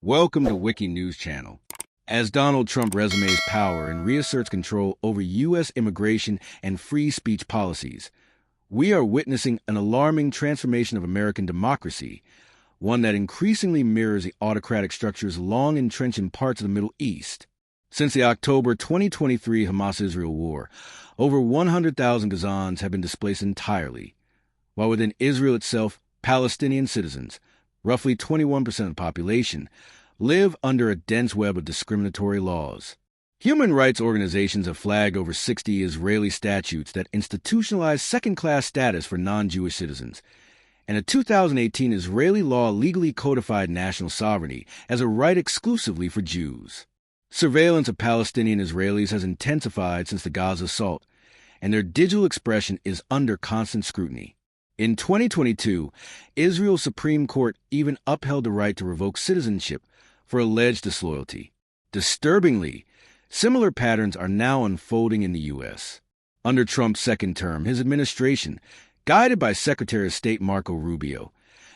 Welcome to Wiki News Channel. As Donald Trump resumes power and reasserts control over U.S. immigration and free speech policies, we are witnessing an alarming transformation of American democracy, one that increasingly mirrors the autocratic structures long entrenched in parts of the Middle East. Since the October 2023 Hamas-Israel war, over 100,000 Gazans have been displaced entirely, while within Israel itself, Palestinian citizens, roughly 21% of the population, live under a dense web of discriminatory laws. Human rights organizations have flagged over 60 Israeli statutes that institutionalize second-class status for non-Jewish citizens, and a 2018 Israeli law legally codified national sovereignty as a right exclusively for Jews. Surveillance of Palestinian Israelis has intensified since the Gaza assault, and their digital expression is under constant scrutiny. In 2022, Israel's Supreme Court even upheld the right to revoke citizenship for alleged disloyalty. Disturbingly, similar patterns are now unfolding in the U.S. Under Trump's second term, his administration, guided by Secretary of State Marco Rubio,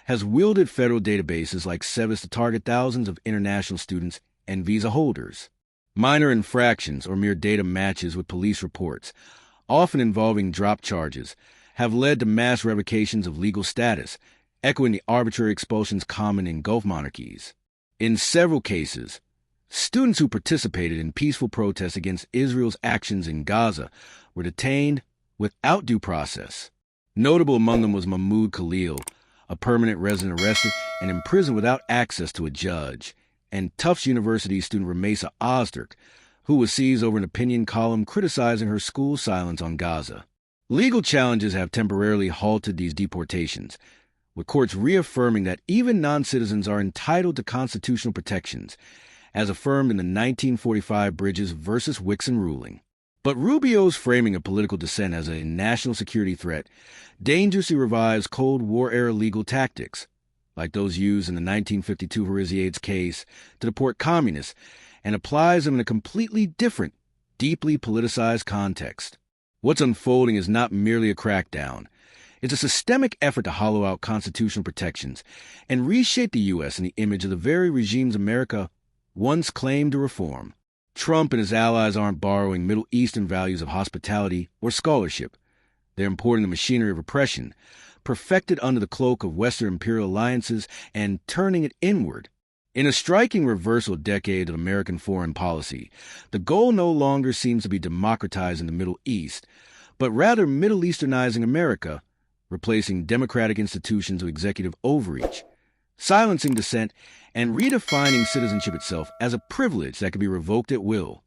has wielded federal databases like SEVIS to target thousands of international students and visa holders. Minor infractions or mere data matches with police reports, often involving drop charges, have led to mass revocations of legal status, echoing the arbitrary expulsions common in Gulf monarchies. In several cases, students who participated in peaceful protests against Israel's actions in Gaza were detained without due process. Notable among them was Mahmoud Khalil, a permanent resident arrested and imprisoned without access to a judge, and Tufts University student Rümeysa Öztürk, who was seized over an opinion column criticizing her school's silence on Gaza. Legal challenges have temporarily halted these deportations, with courts reaffirming that even non-citizens are entitled to constitutional protections, as affirmed in the 1945 Bridges v. Wixon ruling. But Rubio's framing of political dissent as a national security threat dangerously revives Cold War-era legal tactics, like those used in the 1952 Horiziades case to deport communists, and applies them in a completely different, deeply politicized context. What's unfolding is not merely a crackdown. It's a systemic effort to hollow out constitutional protections and reshape the U.S. in the image of the very regimes America once claimed to reform. Trump and his allies aren't borrowing Middle Eastern values of hospitality or scholarship. They're importing the machinery of repression, perfected under the cloak of Western imperial alliances, and turning it inward. In a striking reversal decade of American foreign policy, the goal no longer seems to be democratizing the Middle East, but rather Middle Easternizing America, replacing democratic institutions with executive overreach, silencing dissent, and redefining citizenship itself as a privilege that can be revoked at will.